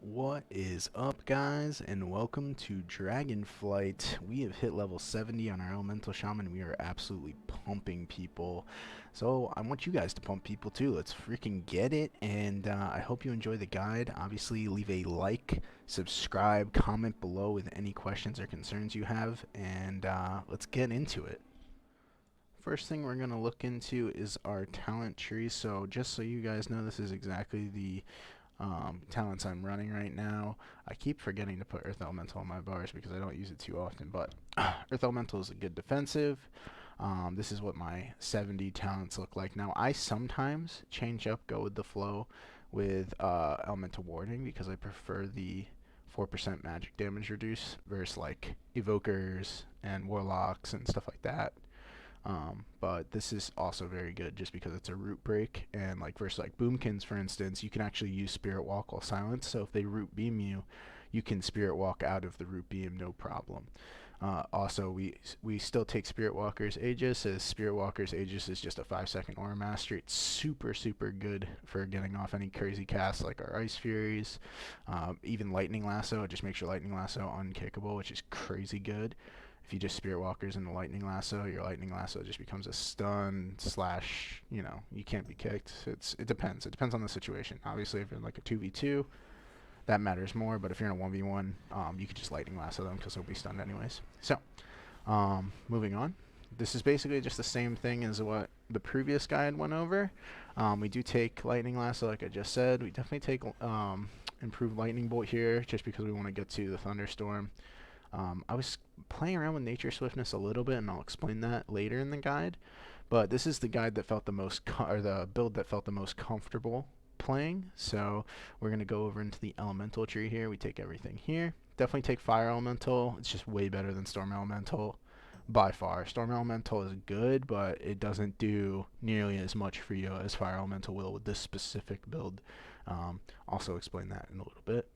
What is up, guys, and welcome to Dragonflight. We have hit level 70 on our Elemental Shaman. We are absolutely pumping people. So I want you guys to pump people too. Let's freaking get it, and I hope you enjoy the guide. Obviously, leave a like, subscribe, comment below with any questions or concerns you have, and let's get into it. First thing we're going to look into is our talent tree. So just so you guys know, this is exactly the talents I'm running right now. I keep forgetting to put Earth Elemental on my bars because I don't use it too often, but Earth Elemental is a good defensive. This is what my 70 talents look like. Now, I sometimes change up, go with the flow with Elemental Warding because I prefer the 4% magic damage reduce versus like Evokers and Warlocks and stuff like that. But this is also very good just because it's a root break, and like versus like boomkins, for instance, you can actually use spirit walk while silenced. So if they root beam you, you can spirit walk out of the root beam, no problem. Also, we still take Spirit Walker's Aegis, as Spirit Walker's Aegis is just a 5-second aura mastery. It's super good for getting off any crazy casts like our Ice Furies, even Lightning Lasso. It just makes your Lightning Lasso unkickable, which is crazy good. If you just Spirit Walkers into Lightning Lasso, your Lightning Lasso just becomes a stun slash, you can't be kicked. It depends. It depends on the situation. Obviously, if you're in like a 2v2, that matters more, but if you're in a 1v1, you could just Lightning Lasso them because they'll be stunned anyways. So, moving on. This is basically just the same thing as what the previous guide went over. We do take Lightning Lasso, like I just said. We definitely take improved Lightning Bolt here, just because we want to get to the Thunderstorm. I was playing around with Nature Swiftness a little bit, and I'll explain that later in the guide. But this is the guide that felt the most, or the build that felt the most comfortable playing. So we're gonna go over into the Elemental tree here. We take everything here. Definitely take Fire Elemental. It's just way better than Storm Elemental by far. Storm Elemental is good, but it doesn't do nearly as much for you as Fire Elemental will with this specific build. Also explain that in a little bit.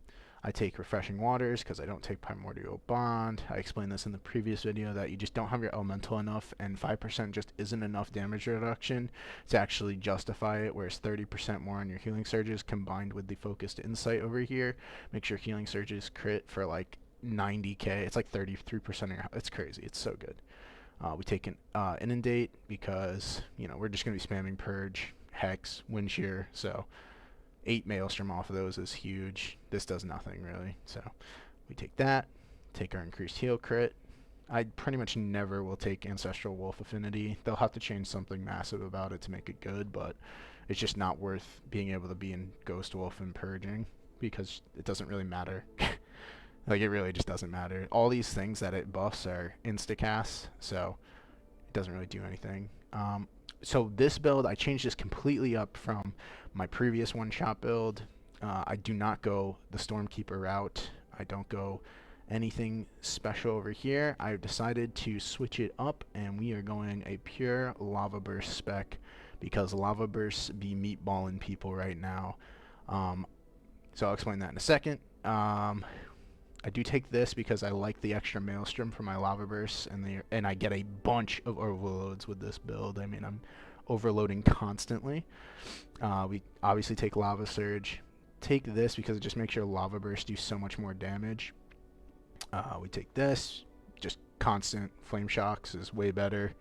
I take Refreshing Waters because I don't take Primordial Bond. I explained this in the previous video that you just don't have your Elemental enough, and 5% just isn't enough damage reduction to actually justify it, whereas 30% more on your Healing Surges combined with the Focused Insight over here makes your Healing Surges crit for like 90k. It's like 33% of your health. It's crazy. It's so good. We take an Inundate because, we're just going to be spamming Purge, Hex, Wind Shear, so 8 Maelstrom off of those is huge. This does nothing, really. So we take that, take our increased heal crit. I pretty much never will take Ancestral Wolf Affinity. They'll have to change something massive about it to make it good, but it's just not worth being able to be in Ghost Wolf and Purging because it doesn't really matter. Like, it really just doesn't matter. All these things that it buffs are insta-casts, so it doesn't really do anything. So this build, I changed this completely up from my previous one-shot build. I do not go the Stormkeeper route. I don't go anything special over here. I've decided to switch it up, and we are going a pure Lava Burst spec because Lava Bursts be meatballing people right now. So I'll explain that in a second. I do take this because I like the extra Maelstrom for my Lava Bursts, and I get a bunch of overloads with this build. I mean, I'm overloading constantly. We obviously take Lava Surge. Take this because it just makes your Lava Burst do so much more damage. We take this. Just constant Flame Shocks is way better.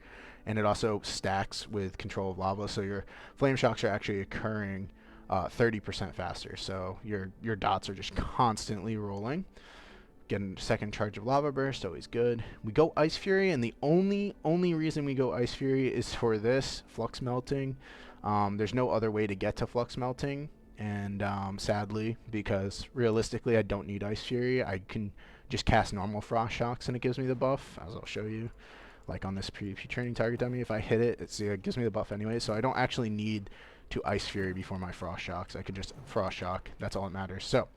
And it also stacks with Control of Lava, so your Flame Shocks are actually occurring 30% faster. So your dots are just constantly rolling. Getting a second charge of Lava Burst, always good. We go Ice Fury, and the only reason we go Ice Fury is for this, Flux Melting. There's no other way to get to Flux Melting, and sadly, because realistically I don't need Ice Fury. I can just cast normal Frost Shocks, and it gives me the buff, as I'll show you. Like on this PvP training target dummy, if I hit it, it gives me the buff anyway, so I don't actually need to Ice Fury before my Frost Shocks. I can just Frost Shock, that's all that matters. So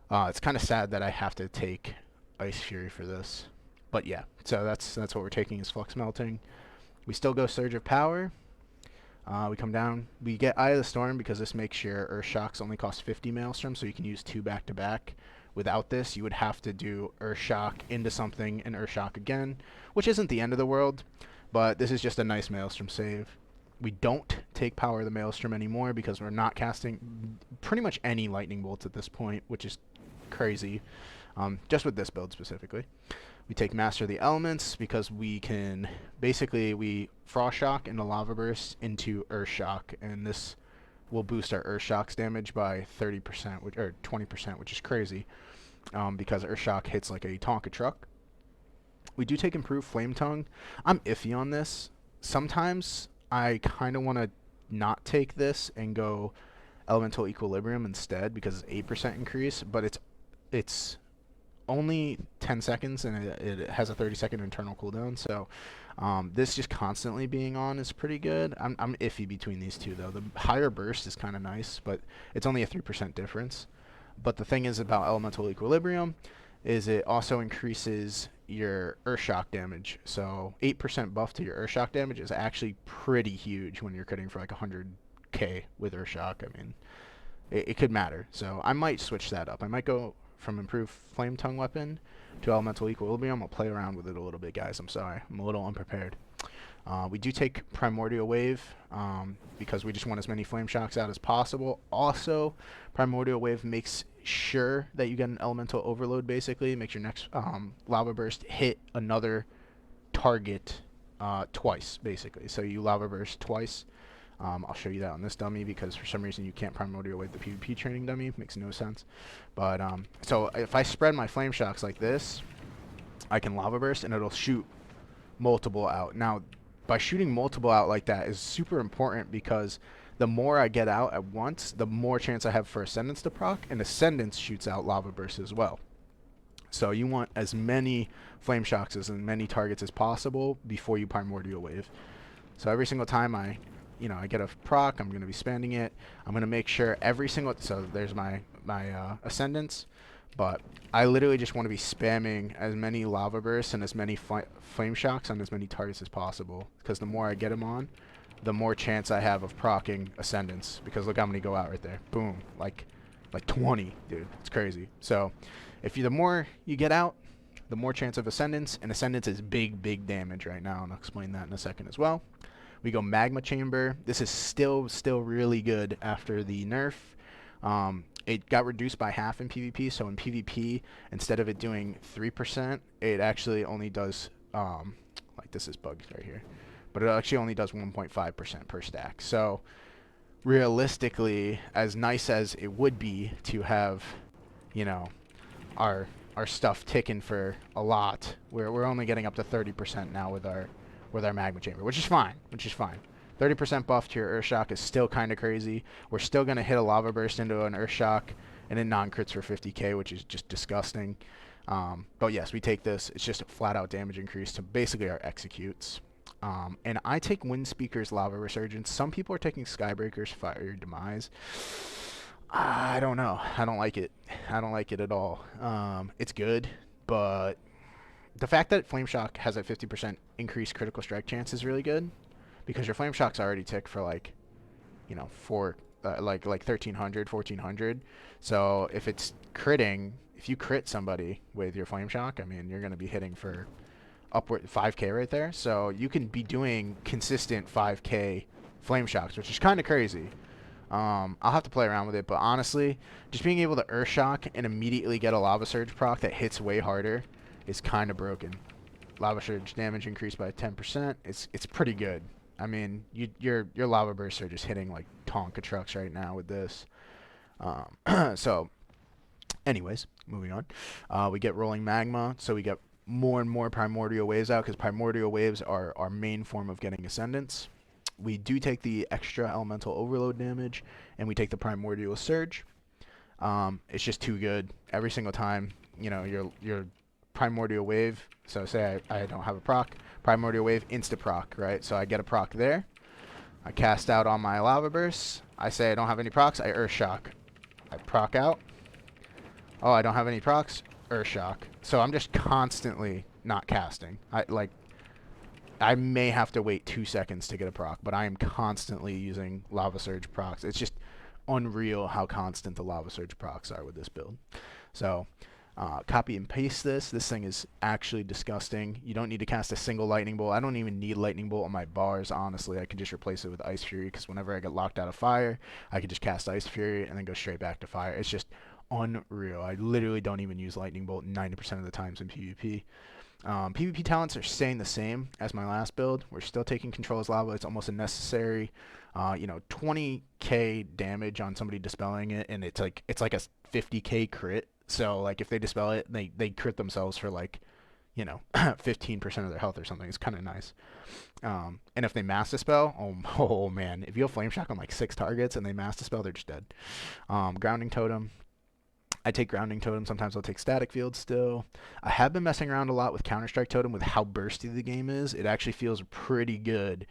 it's kind of sad that I have to take Ice Fury for this. But yeah, so that's what we're taking is Flux Melting. We still go Surge of Power. We come down. We get Eye of the Storm because this makes your Earth Shocks only cost 50 Maelstrom, so you can use 2 back-to-back. Without this, you would have to do Earth Shock into something and Earth Shock again, which isn't the end of the world, but this is just a nice Maelstrom save. We don't take Power of the Maelstrom anymore because we're not casting pretty much any lightning bolts at this point, which is crazy. Just with this build specifically. We take Master of the Elements because we can basically we Frost Shock into Lava Burst into Earth Shock, and this will boost our Earth Shock's damage by 30%, or 20%, which is crazy, because Earth Shock hits like a Tonka truck. We do take Improved Flame Tongue. I'm iffy on this. Sometimes I kind of want to not take this and go Elemental Equilibrium instead because it's 8% increase, but it's only 10 seconds and it has a 30-second internal cooldown, so this just constantly being on is pretty good. I'm iffy between these two though. The higher burst is kind of nice, but it's only a 3% difference. But the thing is about Elemental Equilibrium is it also increases your Earth Shock damage. So 8% buff to your Earth Shock damage is actually pretty huge when you're cutting for like 100k with Earth Shock. I mean, it could matter. So I might switch that up. I might go from Improved Flame Tongue Weapon to Elemental Equilibrium. I'll play around with it a little bit, guys. I'm sorry. I'm a little unprepared. We do take Primordial Wave because we just want as many Flame Shocks out as possible. Also, Primordial Wave makes sure that you get an Elemental Overload, basically. Makes your next Lava Burst hit another target twice, basically. So you Lava Burst twice. I'll show you that on this dummy because for some reason you can't Primordial Wave the PvP training dummy. Makes no sense. But so if I spread my Flame Shocks like this, I can Lava Burst and it'll shoot multiple out. Now, by shooting multiple out like that is super important because the more I get out at once, the more chance I have for Ascendance to proc, and Ascendance shoots out Lava Burst as well. So you want as many Flame Shocks as many targets as possible before you Primordial Wave. So every single time I get a proc, I'm going to be spending it. I'm going to make sure every single... So there's my Ascendance. But I literally just want to be spamming as many Lava Bursts and as many Flame Shocks on as many targets as possible. Because the more I get them on, the more chance I have of proccing Ascendance. Because look how many go out right there. Boom. Like 20, dude. It's crazy. So the more you get out, the more chance of Ascendance. And Ascendance is big damage right now. And I'll explain that in a second as well. We go Magma Chamber. This is still really good after the nerf. It got reduced by half in PvP, so in PvP, instead of it doing 3%, it actually only does, like this is bugged right here, but it actually only does 1.5% per stack. So realistically, as nice as it would be to have, our stuff ticking for a lot, we're only getting up to 30% now with our Magma Chamber, which is fine. 30% buff to your Earth Shock is still kind of crazy. We're still going to hit a Lava Burst into an Earth Shock and then non-crits for 50k, which is just disgusting. But yes, we take this. It's just a flat-out damage increase to basically our executes. And I take Windspeaker's Lava Resurgence. Some people are taking Skybreaker's Fire Demise. I don't know. I don't like it. I don't like it at all. It's good, but the fact that Flame Shock has a 50% increased critical strike chance is really good. Because your Flame Shock's already tick for like 1300, 1400. So if it's critting, if you crit somebody with your Flame Shock, I mean, you're going to be hitting for upward 5k right there. So you can be doing consistent 5k Flame Shocks, which is kind of crazy. I'll have to play around with it, but honestly, just being able to Earth Shock and immediately get a Lava Surge proc that hits way harder is kind of broken. Lava Surge damage increased by 10%. It's pretty good. I mean, your Lava Bursts are just hitting like Tonka trucks right now with this. So, anyways, moving on. We get Rolling Magma, so we get more and more Primordial Waves out because Primordial Waves are our main form of getting Ascendance. We do take the extra Elemental Overload damage, and we take the Primordial Surge. It's just too good. Every single time, your Primordial Wave, so say I don't have a proc, Primordial Wave, insta-proc, right? So I get a proc there. I cast out all my Lava Bursts. I say I don't have any procs, I Earth Shock. I proc out. Oh, I don't have any procs, Earth Shock. So I'm just constantly not casting. I may have to wait 2 seconds to get a proc, but I am constantly using Lava Surge procs. It's just unreal how constant the Lava Surge procs are with this build. So Copy and paste this. This thing is actually disgusting. You don't need to cast a single lightning bolt. I don't even need lightning bolt on my bars, honestly. I can just replace it with Ice Fury, because whenever I get locked out of fire, I can just cast Ice Fury and then go straight back to fire. It's just unreal. I literally don't even use lightning bolt 90% of the times in PvP. PvP talents are staying the same as my last build. We're still taking control as lava. It's almost unnecessary. 20k damage on somebody dispelling it, and it's like a 50k crit. So like if they dispel it, they crit themselves for like 15% of their health or something. It's kind of nice. And if they mass dispel, oh man, if you have flame shock on like 6 targets and they mass dispel, they're just dead. Grounding totem. I take grounding totem. Sometimes I'll take static field still. I have been messing around a lot with counter-strike totem with how bursty the game is. It actually feels pretty good.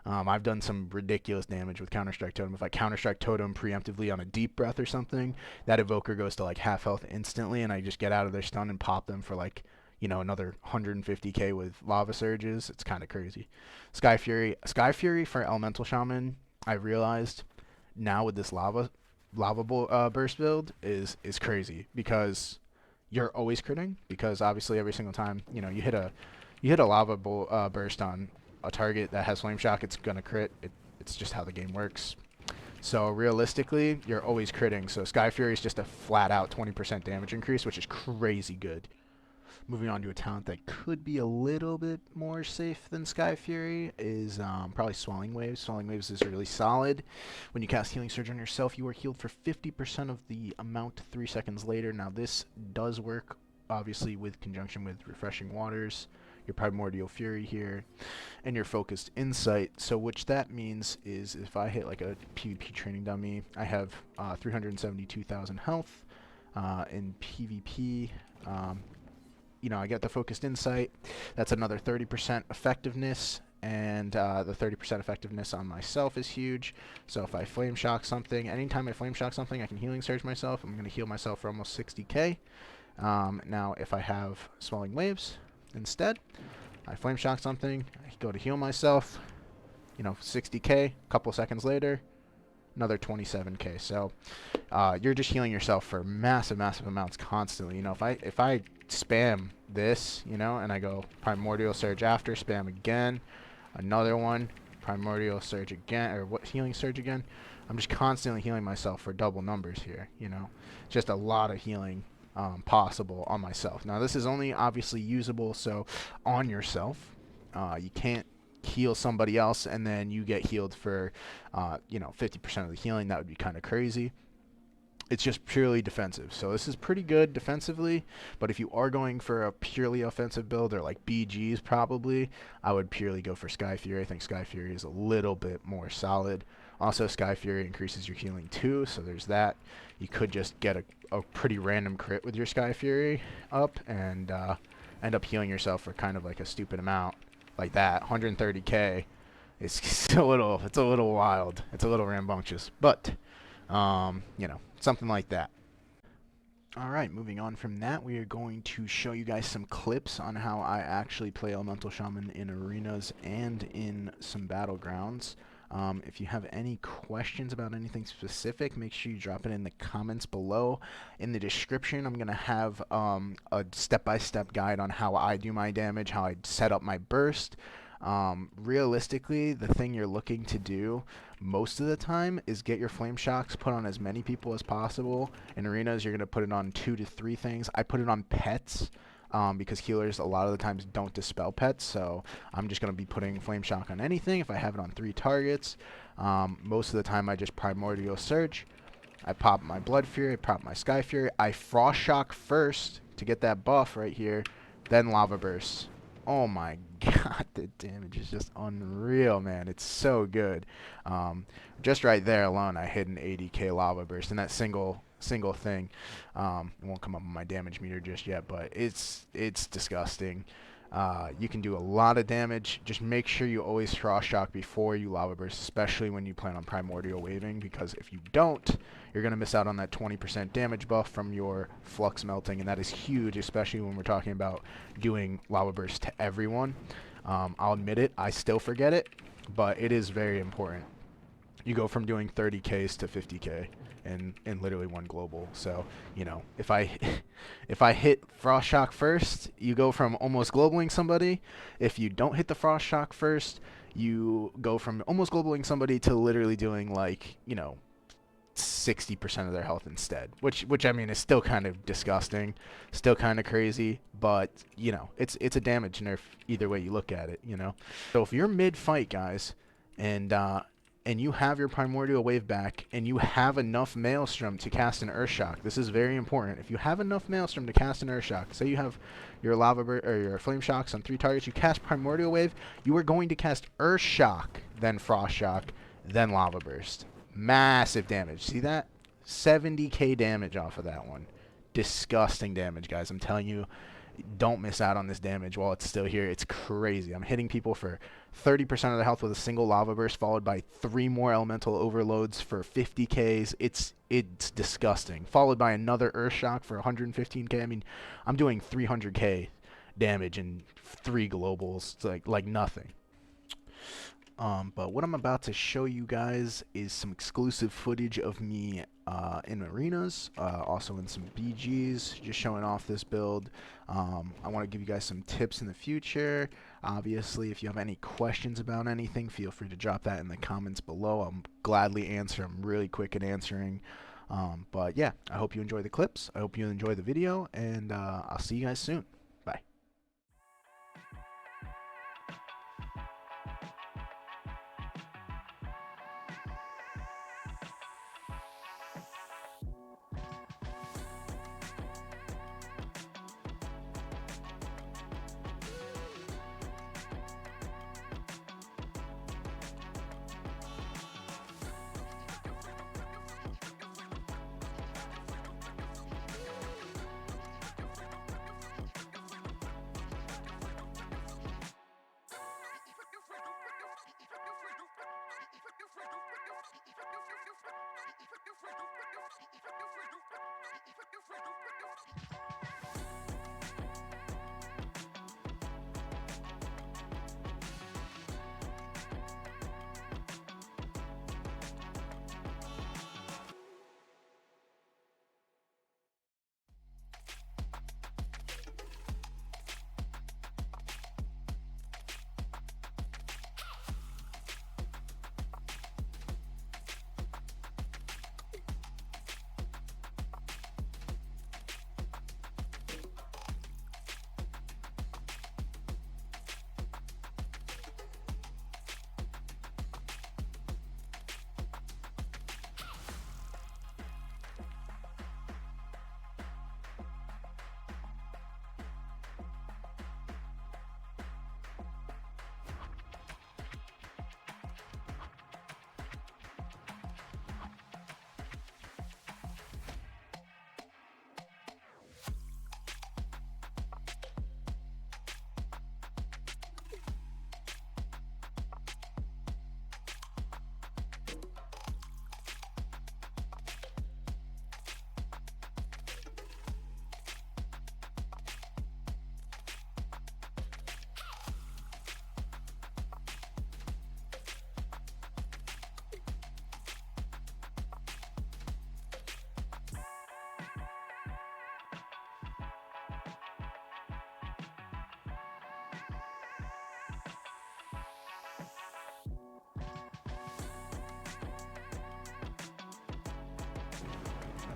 I've done some ridiculous damage with counter-strike totem. If I counter-strike totem preemptively on a deep breath or something, that evoker goes to like half health instantly, and I just get out of their stun and pop them for like another 150k with lava surges. It's kind of crazy. Sky Fury for Elemental Shaman, I realized now with this lava burst build is crazy, because you're always critting, because obviously every single time you hit a lava burst on a target that has flame shock, it's gonna crit. It's just how the game works. So realistically, you're always critting. So Sky Fury is just a flat out 20% damage increase, which is crazy good. Moving on to a talent that could be a little bit more safe than Sky Fury is probably Swelling Waves. Swelling Waves is really solid. When you cast Healing Surge on yourself, you are healed for 50% of the amount 3 seconds later. Now this does work, obviously, with conjunction with Refreshing Waters, your Primordial Fury here, and your Focused Insight. So which that means is if I hit like a PvP training dummy, I have 372,000 health in PvP. I get the Focused Insight. That's another 30% effectiveness, and the 30% effectiveness on myself is huge. So if I Flame Shock something, anytime I Flame Shock something, I can Healing Surge myself. I'm going to heal myself for almost 60k. Now if I have Swelling Waves instead, I Flame Shock something, I go to heal myself, 60k, a couple seconds later, another 27k. So you're just healing yourself for massive amounts constantly. If I spam this, and I go Primordial Surge after, spam again, another one, Primordial Surge again, or what, Healing Surge again, I'm just constantly healing myself for double numbers here. Just a lot of healing possible on myself. Now this is only obviously usable so on yourself. You can't heal somebody else and then you get healed for 50% of the healing. That would be kind of crazy. It's just purely defensive. So this is pretty good defensively, but if you are going for a purely offensive build, or like BGs probably, I would purely go for Sky Fury. I think Sky Fury is a little bit more solid. Also, Sky Fury increases your healing too, so there's that. You could just get a pretty random crit with your Sky Fury up and end up healing yourself for kind of like a stupid amount like that. 130k. It's a little wild. It's a little rambunctious, but something like that. Alright, moving on from that, we are going to show you guys some clips on how I actually play Elemental Shaman in arenas and in some battlegrounds. If you have any questions about anything specific, make sure you drop it in the comments below. In the description, I'm going to have a step-by-step guide on how I do my damage, how I set up my burst. Realistically, the thing you're looking to do most of the time is get your flame shocks put on as many people as possible. In arenas, you're going to put it on 2 to 3 things. I put it on pets because healers a lot of the times don't dispel pets, so I'm just going to be putting flame shock on anything if I have it on 3 targets. Most of the time I just Primordial Surge. I pop my Blood Fury, I pop my Sky Fury. I Frost Shock first to get that buff right here, then Lava Burst. Oh my god, the damage is just unreal, man. It's so good. Just right there alone, I hit an 80k Lava Burst, and that single thing, it won't come up on my damage meter just yet, but it's disgusting. You can do a lot of damage. Just make sure you always Frost Shock before you Lava Burst, especially when you plan on Primordial Waving, because if you don't, you're going to miss out on that 20% damage buff from your Flux Melting, and that is huge, especially when we're talking about doing Lava Burst to everyone. I'll admit it, I still forget it, but it is very important. You go from doing 30Ks to 50K in literally one global. So, if I If I hit Frost Shock first, you go from almost globaling somebody. If you don't hit the Frost Shock first, you go from almost globaling somebody to literally doing like, 60% of their health instead, which I mean is still kind of disgusting, still kind of crazy, but it's a damage nerf either way you look at it. So if you're mid fight, guys, and you have your Primordial Wave back, and you have enough Maelstrom to cast an Earthshock. This is very important. If you have enough Maelstrom to cast an Earthshock, say you have your or your Flame Shocks on 3 targets, you cast Primordial Wave, you are going to cast Earthshock, then Frost Shock, then Lava Burst. Massive damage. See that? 70k damage off of that one. Disgusting damage, guys. I'm telling you, don't miss out on this damage while it's still here. It's crazy. I'm hitting people for 30% of their health with a single Lava Burst, followed by 3 more Elemental Overloads for 50ks. It's disgusting. Followed by another Earth Shock for 115k. I mean, I'm doing 300k damage in 3 globals. It's like nothing. But what I'm about to show you guys is some exclusive footage of me in arenas, also in some BGs, just showing off this build. I want to give you guys some tips in the future. Obviously, if you have any questions about anything, feel free to drop that in the comments below. I'll gladly answer. I'm really quick at answering. But yeah, I hope you enjoy the clips. I hope you enjoy the video, and I'll see you guys soon. Bye.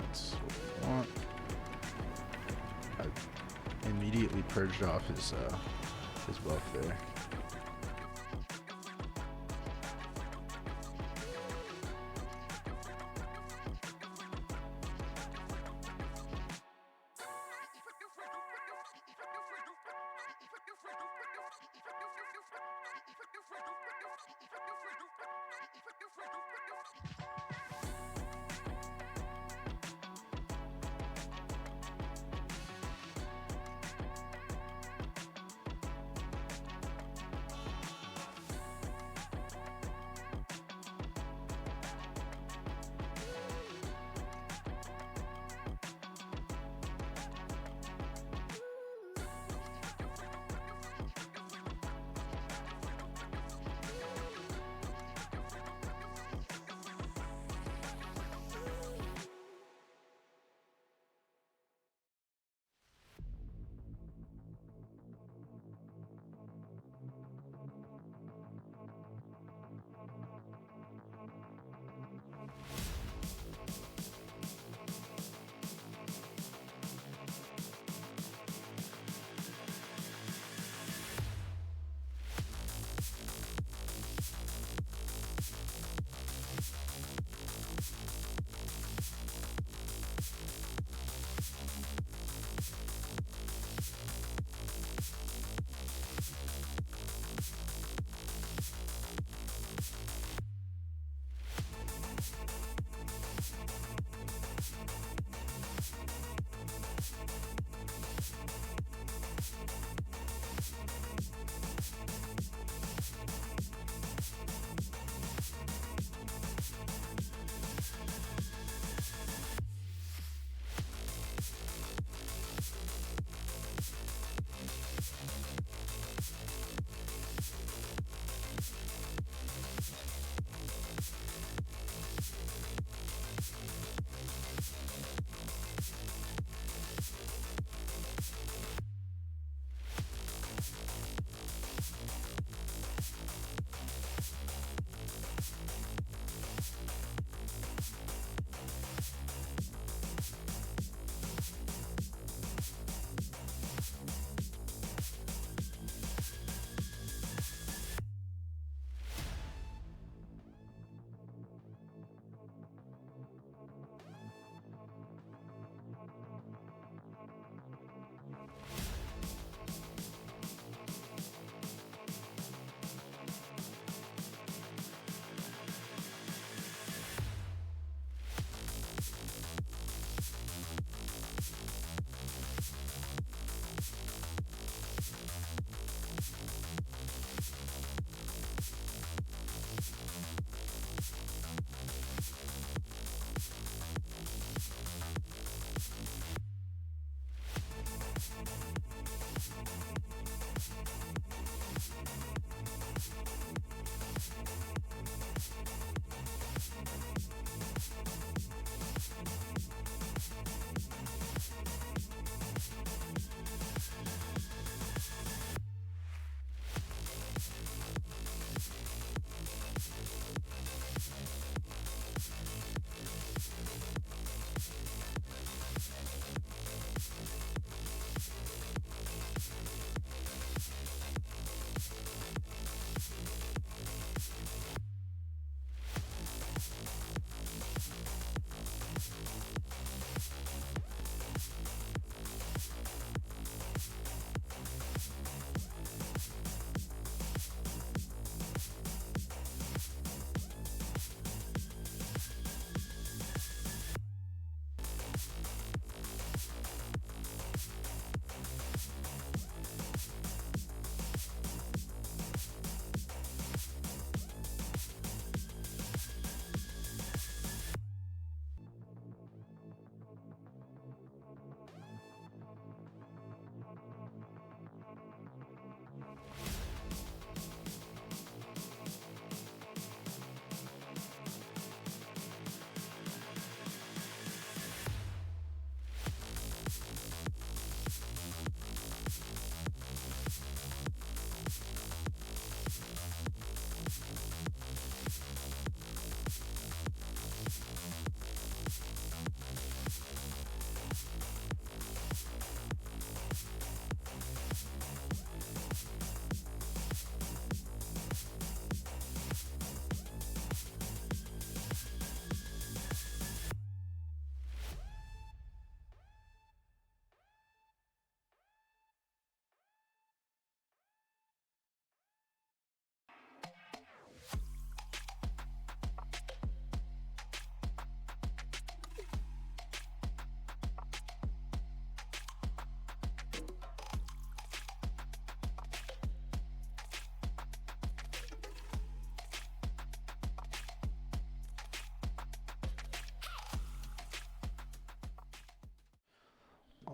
That's what we want. I immediately purged off his buff there.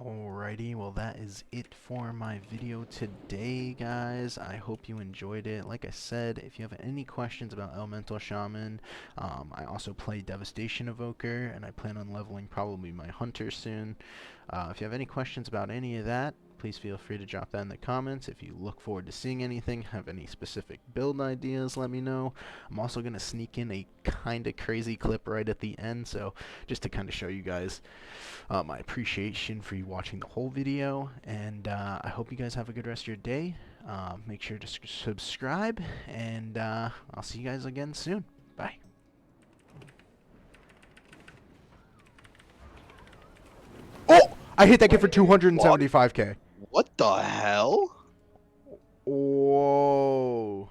Alrighty, well that is it for my video today, guys. I hope you enjoyed it. Like I said, if you have any questions about Elemental Shaman, I also play Devastation Evoker, and I plan on leveling probably my Hunter soon. If you have any questions about any of that, please feel free to drop that in the comments. If you look forward to seeing anything, have any specific build ideas, let me know. I'm also going to sneak in a kind of crazy clip right at the end, so just to kind of show you guys my appreciation for you watching the whole video, and I hope you guys have a good rest of your day. Make sure to subscribe, and I'll see you guys again soon. Bye. Oh! I hit that kid for 275k. What the hell? Whoa.